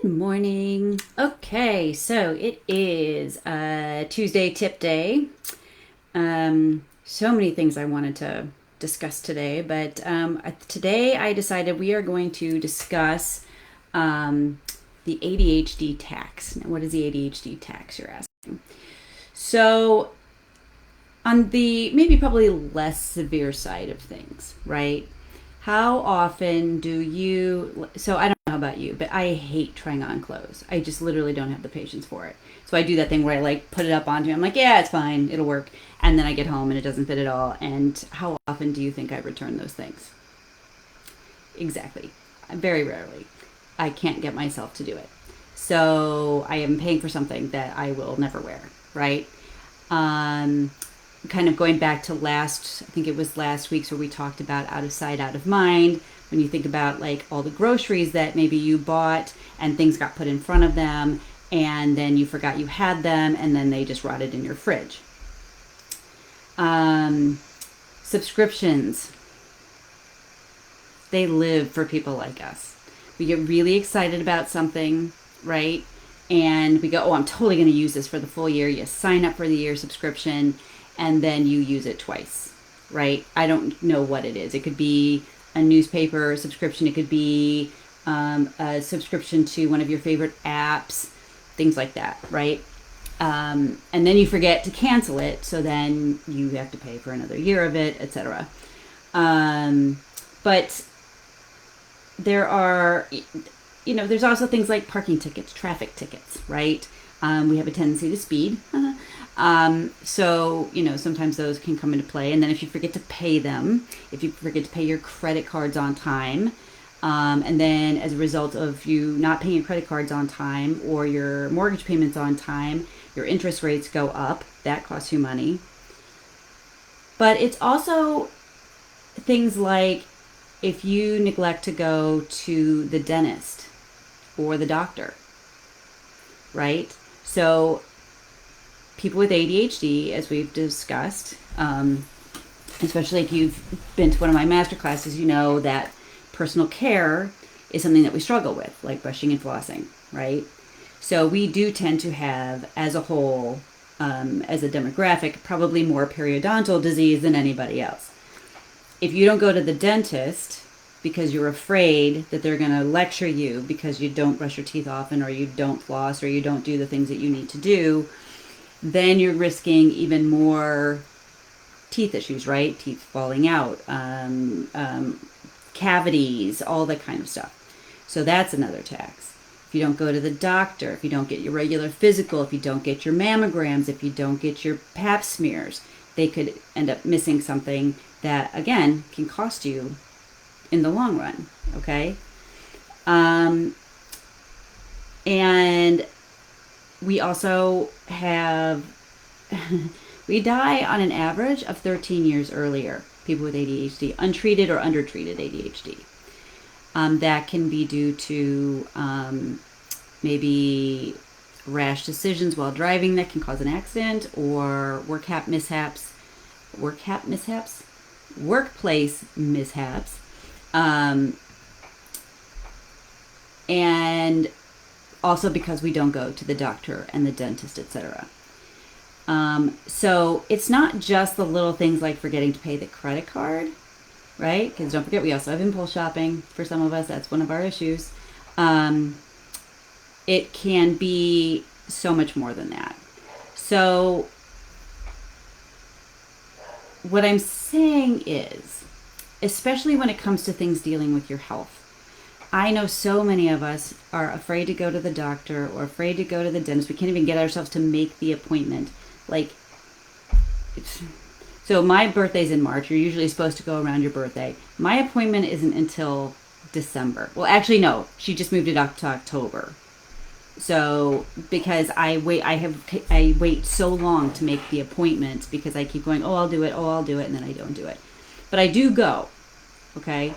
Good morning. Okay, so it is Tuesday tip day. So many things I wanted to discuss today, but today I decided we are going to discuss um, the ADHD tax. Now, what is the ADHD tax, you're asking? So, on the maybe probably less severe side of things, right? How often do you? So I don't know about you, but I hate trying on clothes. I just literally don't have the patience for it. So I do that thing where I like put it up onto me. I'm like, yeah, it's fine, it'll work. And then I get home and it doesn't fit at all. And how often do you think I return those things? Exactly. Very rarely. I can't get myself to do it. So I am paying for something that I will never wear, right? Um, Kind of going back to I think it was last week's where we talked about out of sight, out of mind. When you think about like all the groceries that maybe you bought and things got put in front of them and then you forgot you had them and then they just rotted in your fridge. Um, Subscriptions, they live for people like us. We get really excited about something, right? And we go, oh, I'm totally going to use this for the full year. You sign up for the year subscription and then you use it twice, right? I don't know what it is. It could be a newspaper subscription, it could be a subscription to one of your favorite apps, things like that, right? And then you forget to cancel it, so then you have to pay for another year of it, etc. But there are, there's also things like parking tickets, traffic tickets, right? We have a tendency to speed. So, sometimes those can come into play. And then if you forget to pay them, if you forget to pay your credit cards on time, and then as a result of you not paying your credit cards on time or your mortgage payments on time, your interest rates go up. That costs you money. But it's also things like if you neglect to go to the dentist or the doctor, right? So people with ADHD, as we've discussed, especially if you've been to one of my master classes, you know that personal care is something that we struggle with, like brushing and flossing, right? So we do tend to have, as a whole, as a demographic, probably more periodontal disease than anybody else. If you don't go to the dentist because you're afraid that they're going to lecture you because you don't brush your teeth often or you don't floss or you don't do the things that you need to do, then you're risking even more teeth issues, right? Teeth falling out, cavities, all that kind of stuff. So that's another tax. If you don't go to the doctor, if you don't get your regular physical, if you don't get your mammograms, if you don't get your pap smears, they could end up missing something that, again, can cost you in the long run, okay? And we also have, we die on an average of 13 years earlier, people with ADHD, untreated or undertreated ADHD. That can be due to maybe rash decisions while driving that can cause an accident, or workplace mishaps, and also because we don't go to the doctor and the dentist, etc. So it's not just the little things like forgetting to pay the credit card, right? Because don't forget, we also have impulse shopping. For some of us, that's one of our issues. It can be so much more than that. So what I'm saying is, especially when it comes to things dealing with your health, I know so many of us are afraid to go to the doctor or afraid to go to the dentist. We can't even get ourselves to make the appointment. So my birthday's in March. You're usually supposed to go around your birthday. My appointment isn't until December. Well, actually, no. She just moved it up to October. So because I wait so long to make the appointment because I keep going, oh, I'll do it, and then I don't do it. But I do go, okay?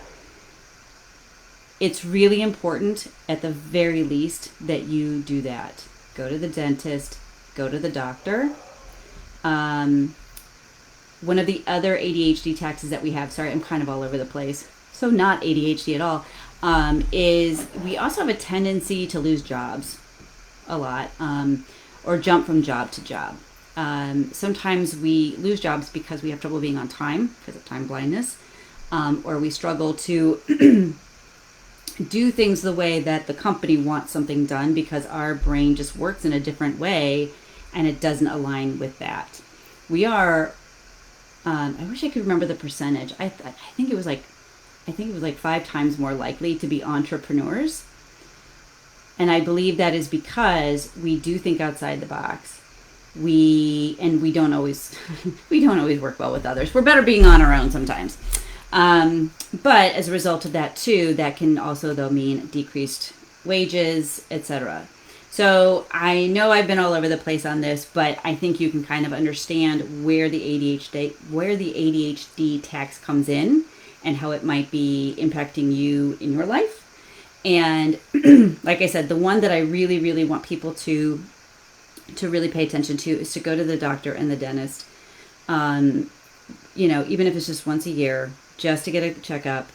It's really important, at the very least, that you do that. Go to the dentist, go to the doctor. One of the other ADHD taxes that we have, sorry, I'm kind of all over the place, so not ADHD at all, is we also have a tendency to lose jobs a lot, or jump from job to job. Sometimes we lose jobs because we have trouble being on time because of time blindness, or we struggle to do things the way that the company wants something done because our brain just works in a different way and it doesn't align with that. We are, I wish I could remember the percentage. I think it was like, 5 times more likely to be entrepreneurs. And I believe that is because we do think outside the box. We don't always we don't always work well with others. We're better being on our own sometimes. But as a result of that too, that can also though mean decreased wages, etc. So I know I've been all over the place on this, but I think you can kind of understand where the ADHD tax comes in and how it might be impacting you in your life. And like I said, the one that I really, really want people to really pay attention to is to go to the doctor and the dentist. Even if it's just once a year, just to get a checkup,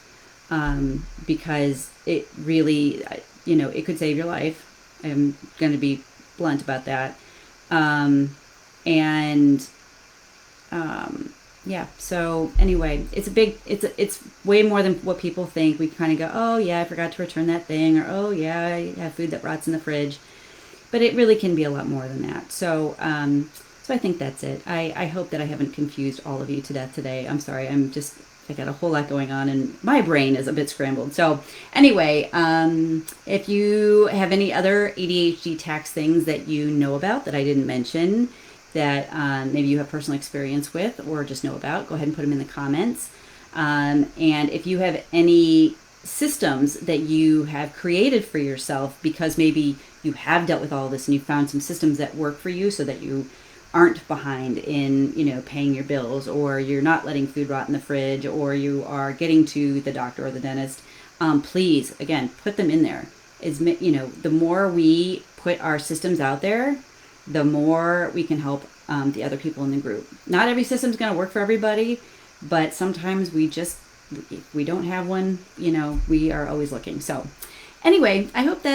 because it really, it could save your life. I'm going to be blunt about that. Yeah. So anyway, it's way more than what people think. We kind of go, oh yeah, I forgot to return that thing, or oh yeah, I have food that rots in the fridge. But it really can be a lot more than that. So I think that's it. I hope that I haven't confused all of you to death today. I'm sorry. I got a whole lot going on and my brain is a bit scrambled. So anyway, if you have any other ADHD tax things that you know about that I didn't mention, that maybe you have personal experience with or just know about, go ahead and put them in the comments. And if you have any systems that you have created for yourself because maybe you have dealt with all this and you found some systems that work for you so that you aren't behind in, paying your bills, or you're not letting food rot in the fridge, or you are getting to the doctor or the dentist, please, again, put them in there. The more we put our systems out there, the more we can help the other people in the group. Not every system's going to work for everybody, but sometimes if we don't have one, we are always looking. So anyway, I hope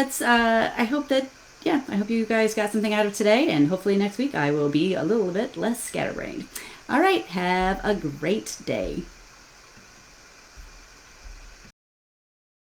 you guys got something out of today, and hopefully next week I will be a little bit less scatterbrained. All right, have a great day.